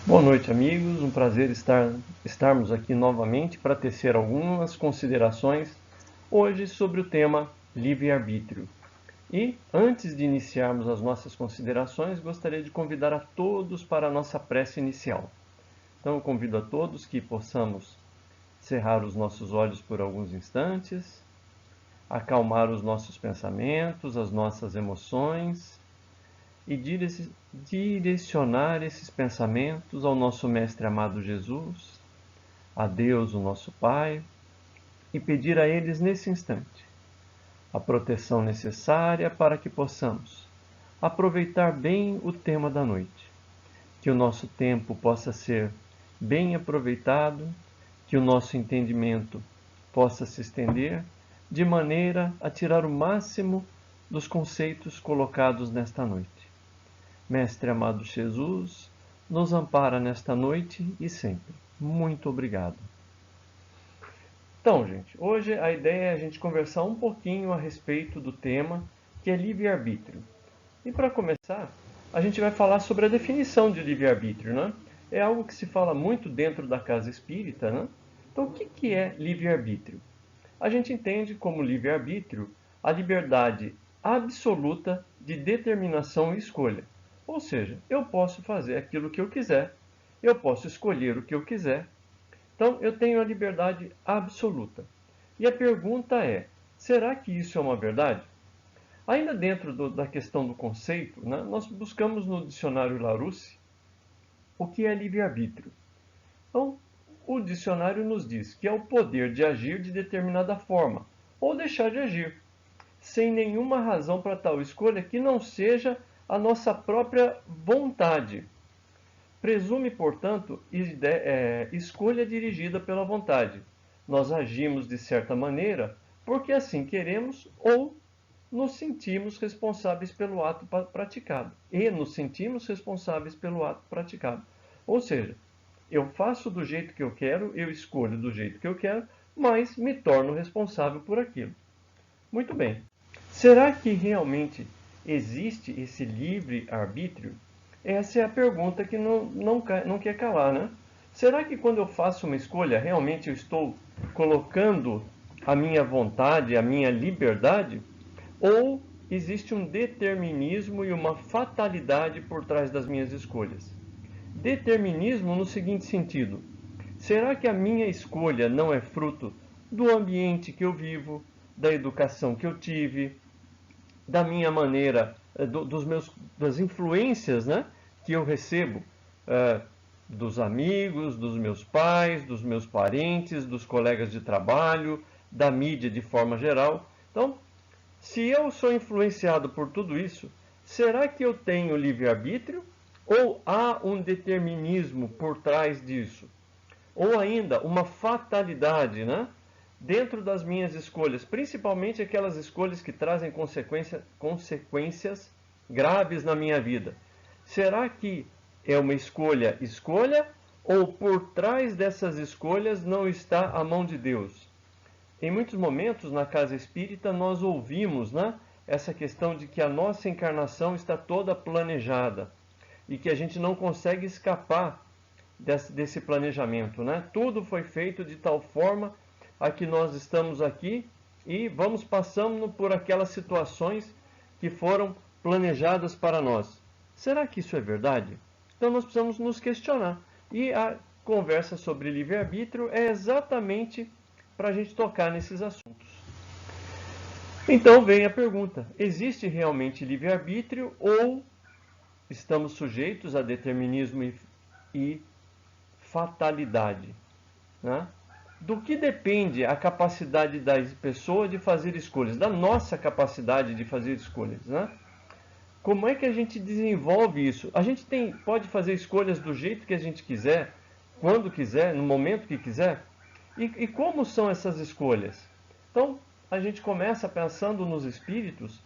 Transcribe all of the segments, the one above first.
Boa noite, amigos. Um prazer estarmos aqui novamente para tecer algumas considerações hoje sobre o tema livre-arbítrio. E antes de iniciarmos as nossas considerações, gostaria de convidar a todos para a nossa prece inicial. Então, eu convido a todos que possamos cerrar os nossos olhos por alguns instantes, acalmar os nossos pensamentos, as nossas emoções e direcionar esses pensamentos ao nosso Mestre amado Jesus, a Deus, o nosso Pai, e pedir a eles nesse instante a proteção necessária para que possamos aproveitar bem o tema da noite, que o nosso tempo possa ser bem aproveitado, que o nosso entendimento possa se estender, de maneira a tirar o máximo dos conceitos colocados nesta noite. Mestre amado Jesus, nos ampara nesta noite e sempre. Muito obrigado. Então, gente, hoje a ideia é a gente conversar um pouquinho a respeito do tema que é livre-arbítrio. E para começar, a gente vai falar sobre a definição de livre-arbítrio, né? É algo que se fala muito dentro da casa espírita, né? Então, o que é livre-arbítrio? A gente entende como livre-arbítrio a liberdade absoluta de determinação e escolha. Ou seja, eu posso fazer aquilo que eu quiser, eu posso escolher o que eu quiser. Então, eu tenho a liberdade absoluta. E a pergunta é, será que isso é uma verdade? Ainda dentro da questão do conceito, né, nós buscamos no dicionário Larousse o que é livre-arbítrio. Então, o dicionário nos diz que é o poder de agir de determinada forma, ou deixar de agir, sem nenhuma razão para tal escolha que não seja a nossa própria vontade. Presume, portanto, escolha dirigida pela vontade. Nós agimos de certa maneira porque assim queremos ou nos sentimos responsáveis pelo ato praticado. E nos sentimos responsáveis pelo ato praticado. Ou seja, eu faço do jeito que eu quero, eu escolho do jeito que eu quero, mas me torno responsável por aquilo. Muito bem. Será que realmente existe esse livre-arbítrio? Essa é a pergunta que não quer calar, né? Será que quando eu faço uma escolha, realmente eu estou colocando a minha vontade, a minha liberdade? Ou existe um determinismo e uma fatalidade por trás das minhas escolhas? Determinismo no seguinte sentido: será que a minha escolha não é fruto do ambiente que eu vivo, da educação que eu tive, da minha maneira, das influências, né, que eu recebo dos amigos, dos meus pais, dos meus parentes, dos colegas de trabalho, da mídia de forma geral? Então, se eu sou influenciado por tudo isso, será que eu tenho livre-arbítrio? Ou há um determinismo por trás disso? Ou ainda uma fatalidade, né? Dentro das minhas escolhas, principalmente aquelas escolhas que trazem consequências graves na minha vida. Será que é uma escolha, ou por trás dessas escolhas não está a mão de Deus? Em muitos momentos na casa espírita nós ouvimos, né, essa questão de que a nossa encarnação está toda planejada e que a gente não consegue escapar desse planejamento, né? Tudo foi feito de tal forma a que nós estamos aqui e vamos passando por aquelas situações que foram planejadas para nós. Será que isso é verdade? Então nós precisamos nos questionar. E a conversa sobre livre-arbítrio é exatamente para a gente tocar nesses assuntos. Então vem a pergunta: existe realmente livre-arbítrio ou estamos sujeitos a determinismo e fatalidade, né? Do que depende a capacidade da pessoa de fazer escolhas, da nossa capacidade de fazer escolhas, né? Como é que a gente desenvolve isso? A gente pode fazer escolhas do jeito que a gente quiser, quando quiser, no momento que quiser? E como são essas escolhas? Então, a gente começa pensando nos espíritos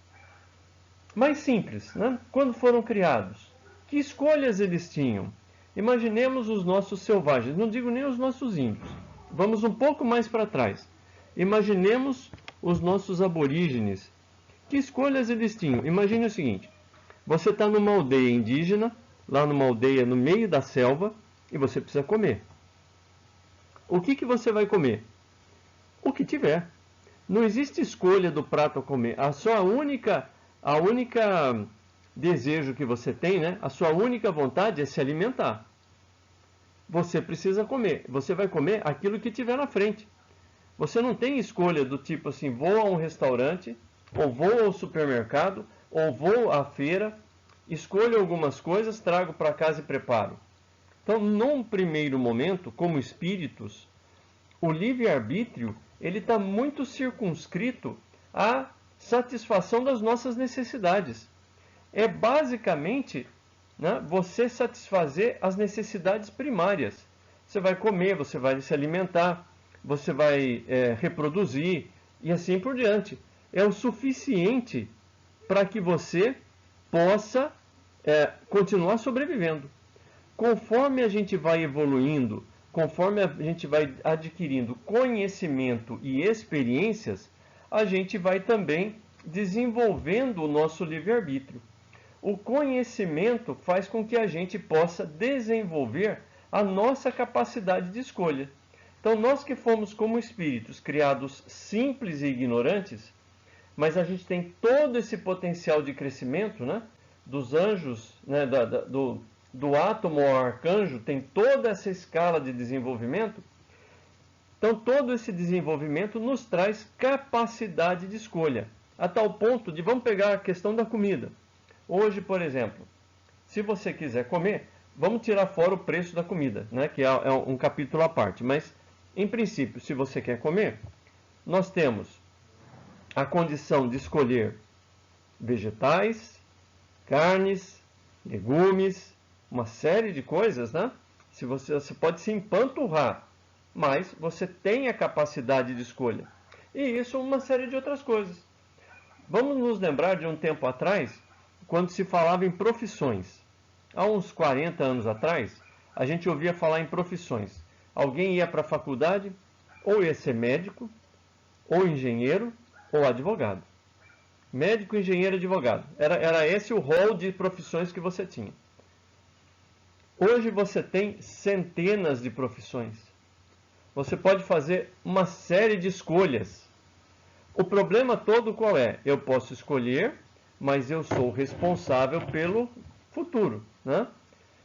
mais simples, né? Quando foram criados, que escolhas eles tinham? Imaginemos os nossos selvagens, não digo nem os nossos índios. Vamos um pouco mais para trás. Imaginemos os nossos aborígenes. Que escolhas eles tinham? Imagine o seguinte: você está numa aldeia indígena, lá numa aldeia no meio da selva, e você precisa comer. O que você vai comer? O que tiver. Não existe escolha do prato a comer. A única desejo que você tem, né? A sua única vontade é se alimentar. Você precisa comer. Você vai comer aquilo que tiver na frente. Você não tem escolha do tipo assim, vou a um restaurante, ou vou ao supermercado, ou vou à feira, escolho algumas coisas, trago para casa e preparo. Então, num primeiro momento, como espíritos, o livre-arbítrio ele está muito circunscrito à satisfação das nossas necessidades. É basicamente, né, você satisfazer as necessidades primárias. Você vai comer, você vai se alimentar, você vai reproduzir e assim por diante. É o suficiente para que você possa continuar sobrevivendo. Conforme a gente vai evoluindo, conforme a gente vai adquirindo conhecimento e experiências, a gente vai também desenvolvendo o nosso livre-arbítrio. O conhecimento faz com que a gente possa desenvolver a nossa capacidade de escolha. Então, nós que fomos como espíritos criados simples e ignorantes, mas a gente tem todo esse potencial de crescimento, né? Dos anjos, né? do átomo ao arcanjo, tem toda essa escala de desenvolvimento. Então, todo esse desenvolvimento nos traz capacidade de escolha, a tal ponto de, vamos pegar a questão da comida. Hoje, por exemplo, se você quiser comer, vamos tirar fora o preço da comida, né, que é um capítulo à parte, mas, em princípio, se você quer comer, nós temos a condição de escolher vegetais, carnes, legumes, uma série de coisas, né? Você pode se empanturrar, mas você tem a capacidade de escolha. E isso uma série de outras coisas. Vamos nos lembrar de um tempo atrás, quando se falava em profissões. Há uns 40 anos atrás, a gente ouvia falar em profissões. Alguém ia para a faculdade, ou ia ser médico, ou engenheiro, ou advogado. Médico, engenheiro, advogado. Era esse o rol de profissões que você tinha. Hoje você tem centenas de profissões. Você pode fazer uma série de escolhas. O problema todo qual é? Eu posso escolher, mas eu sou responsável pelo futuro, né?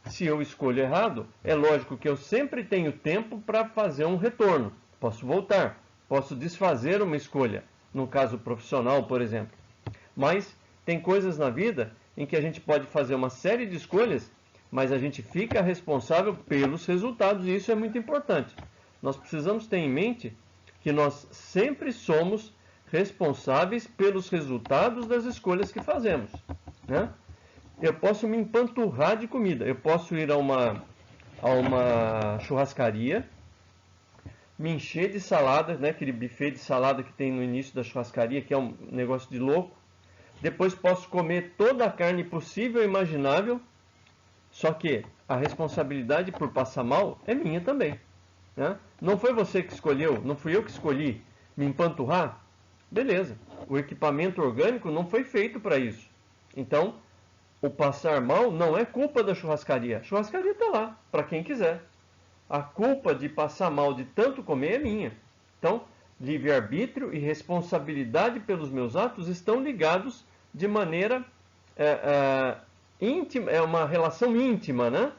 Se eu escolho errado, é lógico que eu sempre tenho tempo para fazer um retorno. Posso voltar, posso desfazer uma escolha, no caso profissional, por exemplo. Mas tem coisas na vida em que a gente pode fazer uma série de escolhas, mas a gente fica responsável pelos resultados, e isso é muito importante. Nós precisamos ter em mente que nós sempre somos responsáveis pelos resultados das escolhas que fazemos, né? Eu posso me empanturrar de comida, eu posso ir a uma churrascaria, me encher de salada, né? Aquele buffet de salada que tem no início da churrascaria, que é um negócio de louco. Depois posso comer toda a carne possível e imaginável, só que a responsabilidade por passar mal é minha também, né? Não foi você que escolheu, não fui eu que escolhi me empanturrar? Beleza, o equipamento orgânico não foi feito para isso. Então, o passar mal não é culpa da churrascaria. A churrascaria está lá, para quem quiser. A culpa de passar mal de tanto comer é minha. Então, livre-arbítrio e responsabilidade pelos meus atos estão ligados de maneira íntima, é uma relação íntima, né?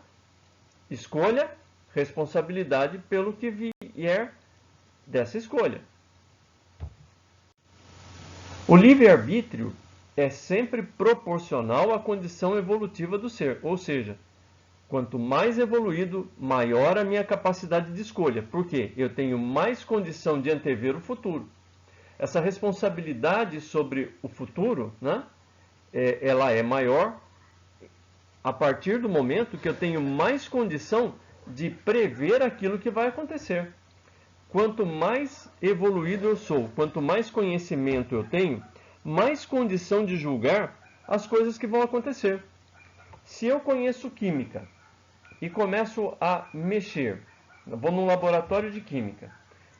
Escolha, responsabilidade pelo que vier dessa escolha. O livre-arbítrio é sempre proporcional à condição evolutiva do ser, ou seja, quanto mais evoluído, maior a minha capacidade de escolha, porque eu tenho mais condição de antever o futuro. Essa responsabilidade sobre o futuro, né, ela é maior a partir do momento que eu tenho mais condição de prever aquilo que vai acontecer. Quanto mais evoluído eu sou, quanto mais conhecimento eu tenho, mais condição de julgar as coisas que vão acontecer. Se eu conheço química e começo a mexer, vou num laboratório de química,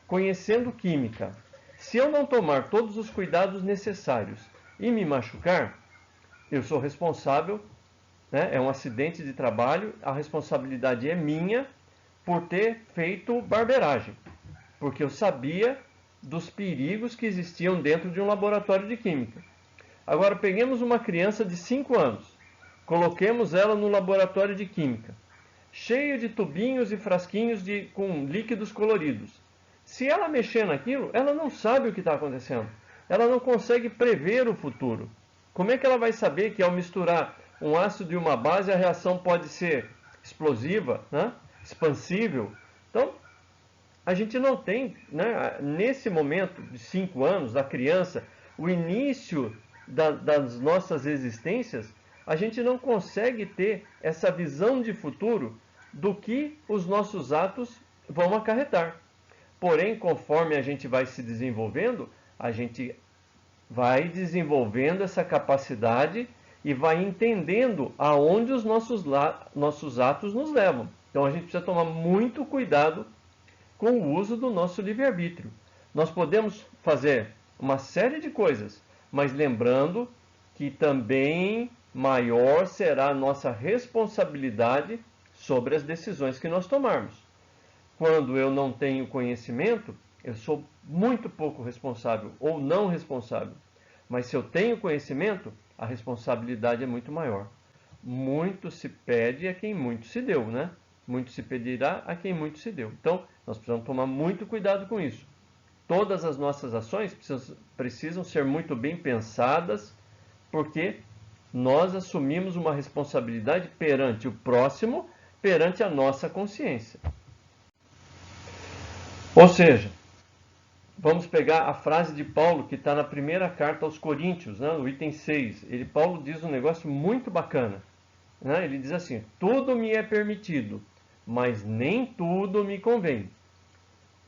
conhecendo química, se eu não tomar todos os cuidados necessários e me machucar, eu sou responsável, né? É um acidente de trabalho, a responsabilidade é minha por ter feito barbeiragem, porque eu sabia dos perigos que existiam dentro de um laboratório de química. Agora, peguemos uma criança de 5 anos, coloquemos ela no laboratório de química, cheio de tubinhos e frasquinhos com líquidos coloridos. Se ela mexer naquilo, ela não sabe o que está acontecendo. Ela não consegue prever o futuro. Como é que ela vai saber que ao misturar um ácido e uma base, a reação pode ser explosiva, né? Expansível? Então, a gente não tem, né, nesse momento de 5 anos, da criança, o início das nossas existências, a gente não consegue ter essa visão de futuro do que os nossos atos vão acarretar. Porém, conforme a gente vai se desenvolvendo, a gente vai desenvolvendo essa capacidade e vai entendendo aonde os nossos atos nos levam. Então a gente precisa tomar muito cuidado com o uso do nosso livre-arbítrio. Nós podemos fazer uma série de coisas, mas lembrando que também maior será a nossa responsabilidade sobre as decisões que nós tomarmos. Quando eu não tenho conhecimento, eu sou muito pouco responsável ou não responsável. Mas se eu tenho conhecimento, a responsabilidade é muito maior. Muito se pede a quem muito se deu, né? Muito se pedirá a quem muito se deu. Então, nós precisamos tomar muito cuidado com isso. Todas as nossas ações precisam ser muito bem pensadas, porque nós assumimos uma responsabilidade perante o próximo, perante a nossa consciência. Ou seja, vamos pegar a frase de Paulo que está na primeira carta aos Coríntios, né, no item 6. Paulo diz um negócio muito bacana. Né? Ele diz assim: tudo me é permitido, mas nem tudo me convém.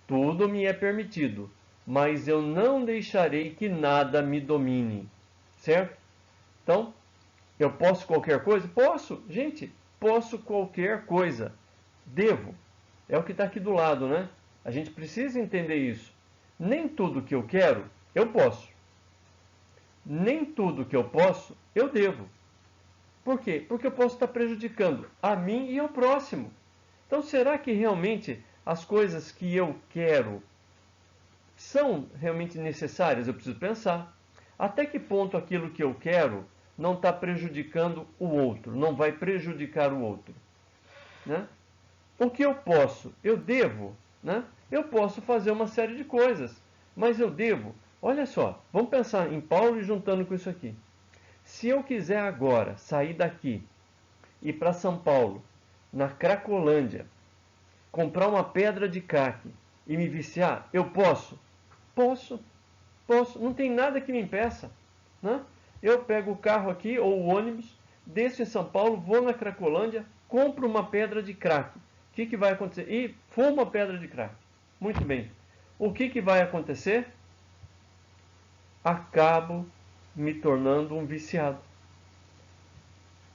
Tudo me é permitido, mas eu não deixarei que nada me domine. Certo? Então, eu posso qualquer coisa? Posso, gente, posso qualquer coisa. Devo. É o que está aqui do lado, né? A gente precisa entender isso. Nem tudo que eu quero, eu posso. Nem tudo que eu posso, eu devo. Por quê? Porque eu posso estar prejudicando a mim e ao próximo. Então, será que realmente as coisas que eu quero são realmente necessárias? Eu preciso pensar. Até que ponto aquilo que eu quero não está prejudicando o outro, não vai prejudicar o outro? Né? O que eu posso? Eu devo? Né? Eu posso fazer uma série de coisas, mas eu devo? Olha só, vamos pensar em Paulo e juntando com isso aqui. Se eu quiser agora sair daqui e ir para São Paulo, na Cracolândia, comprar uma pedra de crack e me viciar, eu posso? Posso. Não tem nada que me impeça. Né? Eu pego o carro aqui ou o ônibus, desço em São Paulo, vou na Cracolândia, compro uma pedra de crack. O que vai acontecer? E fumo a pedra de crack. Muito bem. O que vai acontecer? Acabo me tornando um viciado.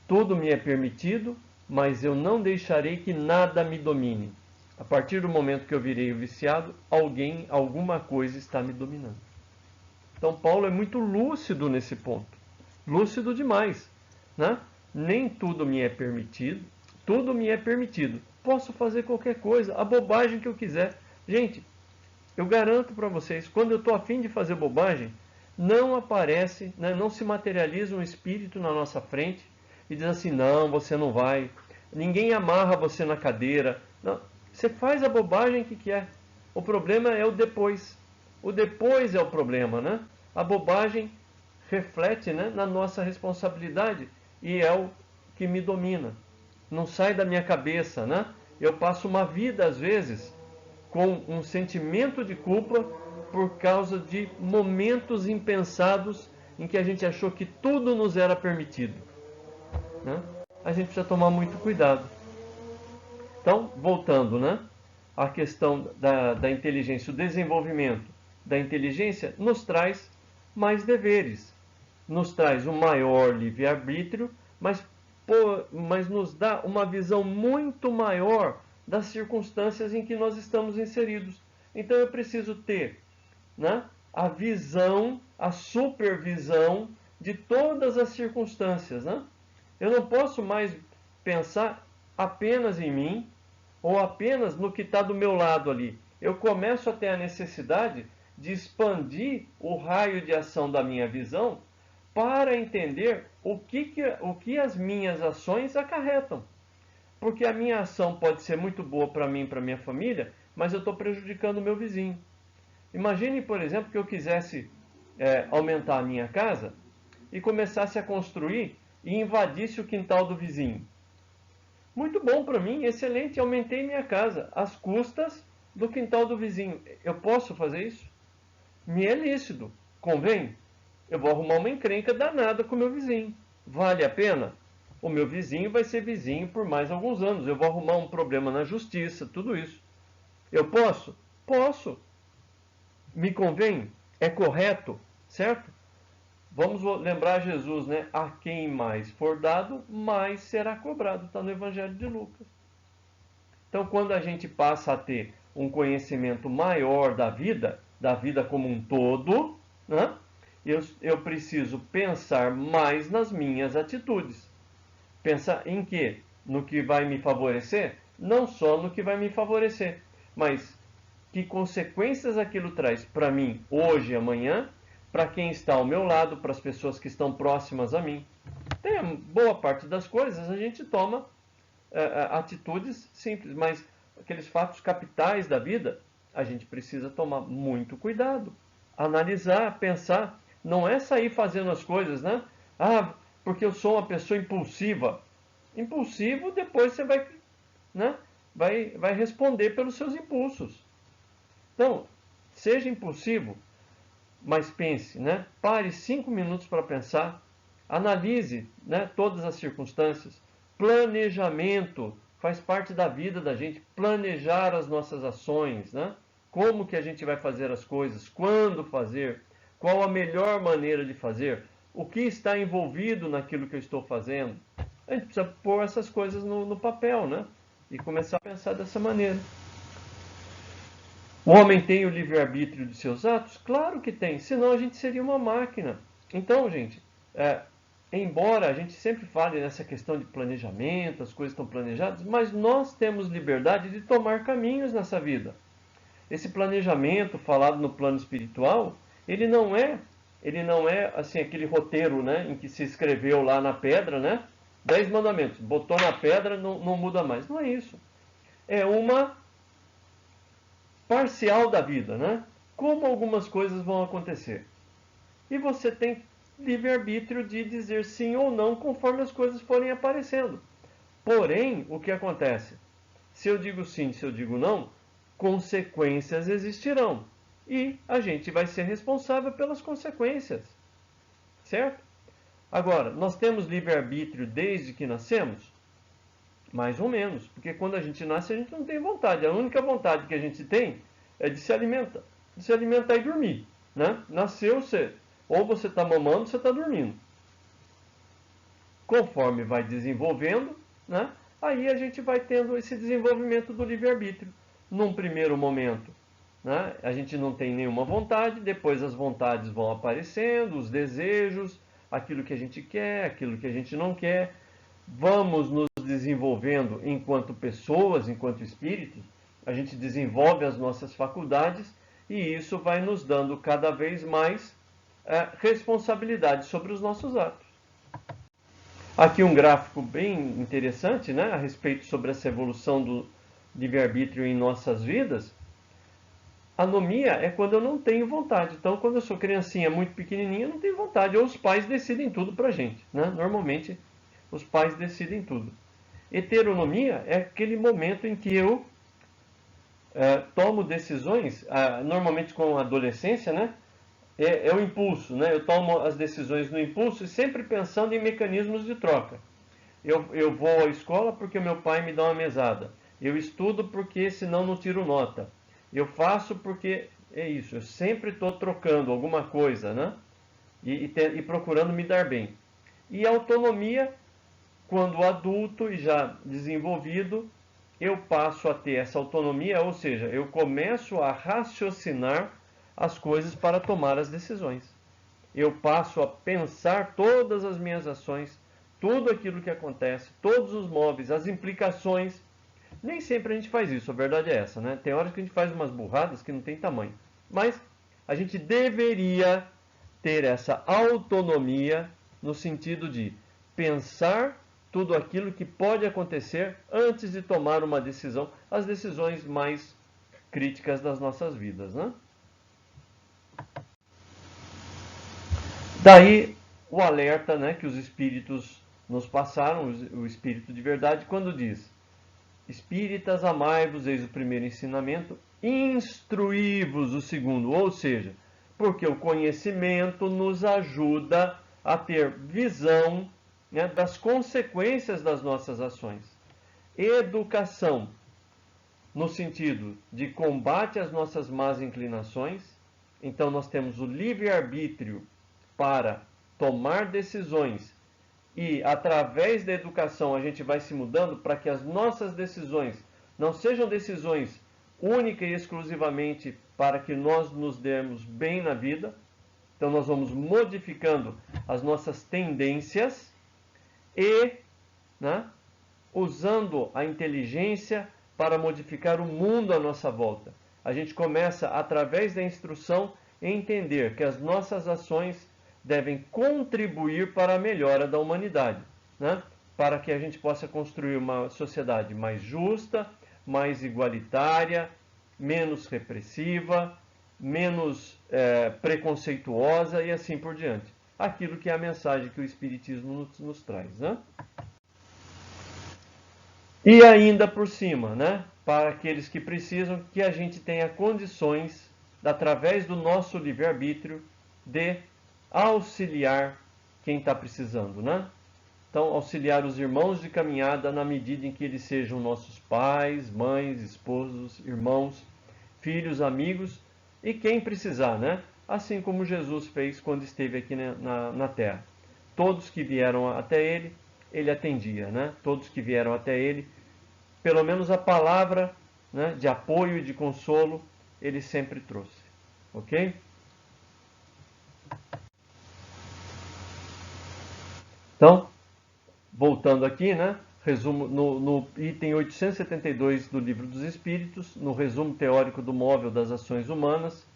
Tudo me é permitido, mas eu não deixarei que nada me domine. A partir do momento que eu virei o viciado, alguma coisa está me dominando. Então Paulo é muito lúcido nesse ponto. Lúcido demais. Né? Nem tudo me é permitido, tudo me é permitido. Posso fazer qualquer coisa, a bobagem que eu quiser. Gente, eu garanto para vocês, quando eu estou a fim de fazer bobagem, não aparece, né, não se materializa um espírito na nossa frente e diz assim: não, você não vai, ninguém amarra você na cadeira. Não, você faz a bobagem que quer. O problema é o depois. O depois é o problema, né? A bobagem reflete, né, na nossa responsabilidade e é o que me domina. Não sai da minha cabeça, né? Eu passo uma vida, às vezes, com um sentimento de culpa por causa de momentos impensados em que a gente achou que tudo nos era permitido. Né? A gente precisa tomar muito cuidado. Então, voltando, né? A questão da inteligência, o desenvolvimento da inteligência nos traz mais deveres, nos traz um maior livre-arbítrio, mas nos dá uma visão muito maior das circunstâncias em que nós estamos inseridos. Então eu preciso ter, né, a visão, a supervisão de todas as circunstâncias. Né? Eu não posso mais pensar apenas em mim, ou apenas no que está do meu lado ali. Eu começo a ter a necessidade de expandir o raio de ação da minha visão para entender o que as minhas ações acarretam. Porque a minha ação pode ser muito boa para mim e para minha família, mas eu estou prejudicando o meu vizinho. Imagine, por exemplo, que eu quisesse aumentar a minha casa e começasse a construir e invadisse o quintal do vizinho. Muito bom para mim, excelente, aumentei minha casa às custas do quintal do vizinho. Eu posso fazer isso? Me é lícito, convém? Eu vou arrumar uma encrenca danada com o meu vizinho. Vale a pena? O meu vizinho vai ser vizinho por mais alguns anos. Eu vou arrumar um problema na justiça, tudo isso. Eu posso? Posso. Me convém? É correto? Certo? Vamos lembrar Jesus, né? A quem mais for dado, mais será cobrado. Está no Evangelho de Lucas. Então, quando a gente passa a ter um conhecimento maior da vida como um todo, né? Eu preciso pensar mais nas minhas atitudes. Pensar em quê? No que vai me favorecer? Não só no que vai me favorecer, mas que consequências aquilo traz para mim hoje e amanhã, para quem está ao meu lado, para as pessoas que estão próximas a mim. Tem a boa parte das coisas, a gente toma atitudes simples, mas aqueles fatos capitais da vida, a gente precisa tomar muito cuidado. Analisar, pensar, não é sair fazendo as coisas, né? Ah, porque eu sou uma pessoa impulsiva. Impulsivo, depois você vai, né? vai responder pelos seus impulsos. Então, seja impulsivo, mas pense, né? Pare 5 minutos para pensar, analise, né, todas as circunstâncias. Planejamento faz parte da vida da gente, planejar as nossas ações, né? Como que a gente vai fazer as coisas, quando fazer, qual a melhor maneira de fazer, o que está envolvido naquilo que eu estou fazendo. A gente precisa pôr essas coisas no papel, né? E começar a pensar dessa maneira. O homem tem o livre-arbítrio de seus atos? Claro que tem, senão a gente seria uma máquina. Então, gente, embora a gente sempre fale nessa questão de planejamento, as coisas estão planejadas, mas nós temos liberdade de tomar caminhos nessa vida. Esse planejamento falado no plano espiritual, ele não é assim aquele roteiro, né, em que se escreveu lá na pedra, né? 10 mandamentos, botou na pedra, não muda mais. Não é isso. É uma parcial da vida, né? Como algumas coisas vão acontecer. E você tem livre-arbítrio de dizer sim ou não conforme as coisas forem aparecendo. Porém, o que acontece? Se eu digo sim, se eu digo não, consequências existirão. E a gente vai ser responsável pelas consequências. Certo? Agora, nós temos livre-arbítrio desde que nascemos? Mais ou menos, porque quando a gente nasce a gente não tem vontade. A única vontade que a gente tem é de se alimentar e dormir, né? Nasceu você, ou você está mamando ou você está dormindo. Conforme vai desenvolvendo, né? Aí a gente vai tendo esse desenvolvimento do livre-arbítrio. Num primeiro momento, né? A gente não tem nenhuma vontade, depois as vontades vão aparecendo, os desejos, aquilo que a gente quer, aquilo que a gente não quer. Vamos nos desenvolvendo enquanto pessoas, enquanto espíritos, a gente desenvolve as nossas faculdades e isso vai nos dando cada vez mais responsabilidade sobre os nossos atos. Aqui um gráfico bem interessante, né, a respeito sobre essa evolução do livre-arbítrio em nossas vidas. Anomia é quando eu não tenho vontade. Então, quando eu sou criancinha muito pequenininha, eu não tenho vontade. Ou os pais decidem tudo pra gente, né? Normalmente, os pais decidem tudo. Heteronomia é aquele momento em que eu tomo decisões, normalmente com a adolescência, né? É o impulso, né? Eu tomo as decisões no impulso e sempre pensando em mecanismos de troca. Eu vou à escola porque meu pai me dá uma mesada. Eu estudo porque senão não tiro nota. Eu faço porque é isso. Eu sempre estou trocando alguma coisa, né? E procurando me dar bem. E autonomia, quando adulto e já desenvolvido, eu passo a ter essa autonomia, ou seja, eu começo a raciocinar as coisas para tomar as decisões. Eu passo a pensar todas as minhas ações, tudo aquilo que acontece, todos os móveis, as implicações, Nem sempre a gente faz isso, a verdade é essa, né? Tem horas que a gente faz umas burradas que não tem tamanho. Mas a gente deveria ter essa autonomia no sentido de pensar tudo aquilo que pode acontecer antes de tomar uma decisão, as decisões mais críticas das nossas vidas, né? Daí o alerta, né, que os espíritos nos passaram, o espírito de verdade, quando diz: Espíritas, amai-vos, eis o primeiro ensinamento, instruí-vos o segundo, ou seja, porque o conhecimento nos ajuda a ter visão, né, das consequências das nossas ações. Educação, no sentido de combate às nossas más inclinações. Então nós temos o livre-arbítrio para tomar decisões e através da educação a gente vai se mudando para que as nossas decisões não sejam decisões única e exclusivamente para que nós nos demos bem na vida. Então nós vamos modificando as nossas tendências e, né, usando a inteligência para modificar o mundo à nossa volta. A gente começa, através da instrução, a entender que as nossas ações devem contribuir para a melhora da humanidade, né? Para que a gente possa construir uma sociedade mais justa, mais igualitária, menos repressiva, menos preconceituosa e assim por diante. Aquilo que é a mensagem que o Espiritismo nos traz, né? E ainda por cima, né? Para aqueles que precisam, que a gente tenha condições, através do nosso livre-arbítrio, de auxiliar quem está precisando, né? Então, auxiliar os irmãos de caminhada na medida em que eles sejam nossos pais, mães, esposos, irmãos, filhos, amigos e quem precisar, né? Assim como Jesus fez quando esteve aqui na Terra. Todos que vieram até ele, ele atendia, né? Todos que vieram até ele, pelo menos a palavra, né, de apoio e de consolo, ele sempre trouxe, ok? Então, voltando aqui, né? Resumo no item 872 do Livro dos Espíritos, no resumo teórico do móvel das ações humanas,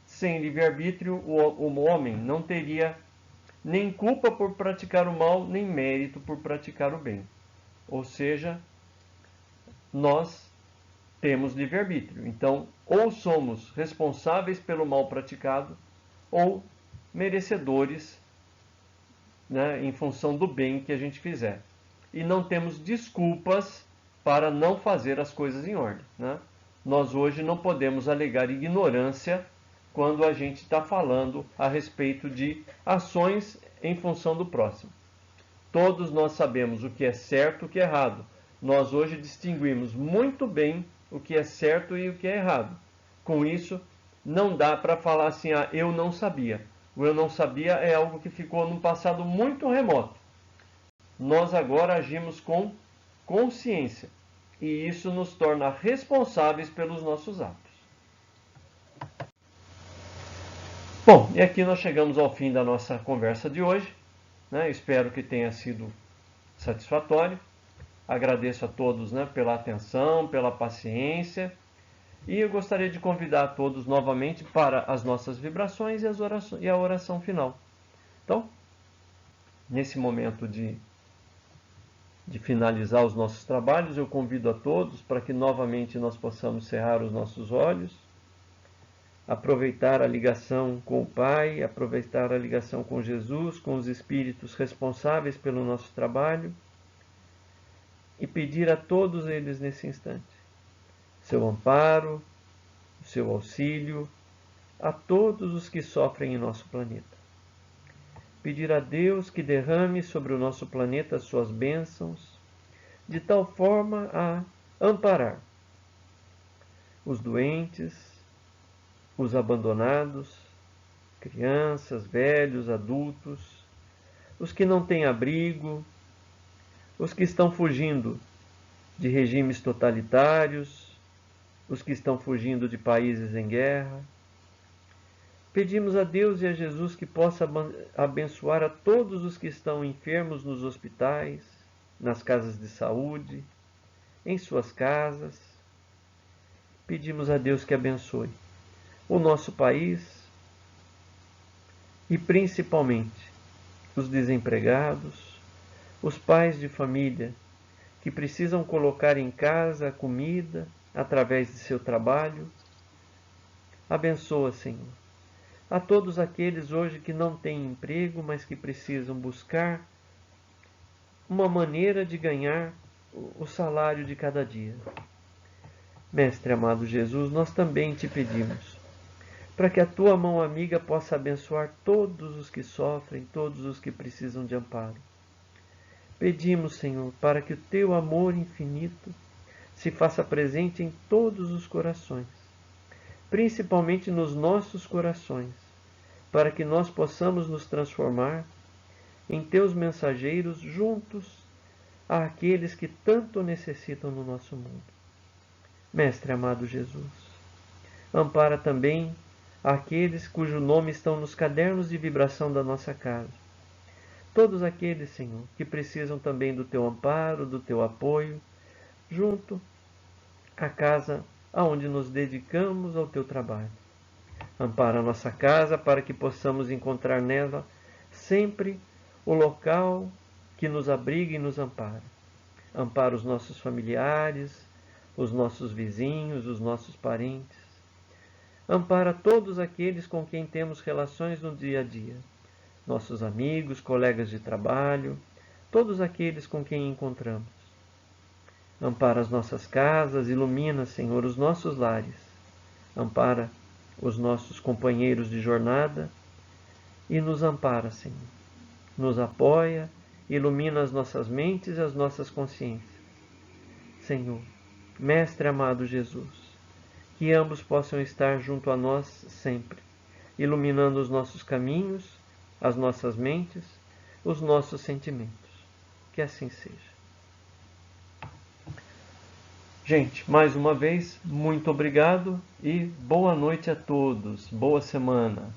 sem livre-arbítrio, o homem não teria nem culpa por praticar o mal, nem mérito por praticar o bem. Ou seja, nós temos livre-arbítrio. Então, ou somos responsáveis pelo mal praticado, ou merecedores, né, em função do bem que a gente fizer. E não temos desculpas para não fazer as coisas em ordem, né? Nós hoje não podemos alegar ignorância quando a gente está falando a respeito de ações em função do próximo. Todos nós sabemos o que é certo e o que é errado. Nós hoje distinguimos muito bem o que é certo e o que é errado. Com isso, não dá para falar assim, ah, eu não sabia. O eu não sabia é algo que ficou num passado muito remoto. Nós agora agimos com consciência e isso nos torna responsáveis pelos nossos atos. Bom, e aqui nós chegamos ao fim da nossa conversa de hoje, né? Espero que tenha sido satisfatório. Agradeço a todos, né, pela atenção, pela paciência. E eu gostaria de convidar a todos novamente para as nossas vibrações e a oração final. Então, nesse momento de finalizar os nossos trabalhos, eu convido a todos para que novamente nós possamos cerrar os nossos olhos, aproveitar a ligação com o Pai, aproveitar a ligação com Jesus, com os espíritos responsáveis pelo nosso trabalho e pedir a todos eles nesse instante seu amparo, o seu auxílio a todos os que sofrem em nosso planeta. Pedir a Deus que derrame sobre o nosso planeta as suas bênçãos, de tal forma a amparar os doentes, os abandonados, crianças, velhos, adultos, os que não têm abrigo, os que estão fugindo de regimes totalitários, os que estão fugindo de países em guerra. Pedimos a Deus e a Jesus que possa abençoar a todos os que estão enfermos nos hospitais, nas casas de saúde, em suas casas. Pedimos a Deus que abençoe o nosso país e principalmente os desempregados, os pais de família que precisam colocar em casa a comida através de seu trabalho. Abençoa, Senhor, a todos aqueles hoje que não têm emprego, mas que precisam buscar uma maneira de ganhar o salário de cada dia. Mestre amado Jesus, nós também te pedimos para que a tua mão amiga possa abençoar todos os que sofrem, todos os que precisam de amparo. Pedimos, Senhor, para que o teu amor infinito se faça presente em todos os corações, principalmente nos nossos corações, para que nós possamos nos transformar em teus mensageiros juntos àqueles que tanto necessitam no nosso mundo. Mestre amado Jesus, ampara também aqueles cujo nome estão nos cadernos de vibração da nossa casa. Todos aqueles, Senhor, que precisam também do teu amparo, do teu apoio, junto à casa aonde nos dedicamos ao teu trabalho. Ampara a nossa casa para que possamos encontrar nela sempre o local que nos abriga e nos ampara. Ampara os nossos familiares, os nossos vizinhos, os nossos parentes. Ampara todos aqueles com quem temos relações no dia a dia. Nossos amigos, colegas de trabalho, todos aqueles com quem encontramos. Ampara as nossas casas, ilumina, Senhor, os nossos lares. Ampara os nossos companheiros de jornada e nos ampara, Senhor. Nos apoia, ilumina as nossas mentes e as nossas consciências. Senhor, Mestre amado Jesus, que ambos possam estar junto a nós sempre, iluminando os nossos caminhos, as nossas mentes, os nossos sentimentos. Que assim seja. Gente, mais uma vez, muito obrigado e boa noite a todos. Boa semana.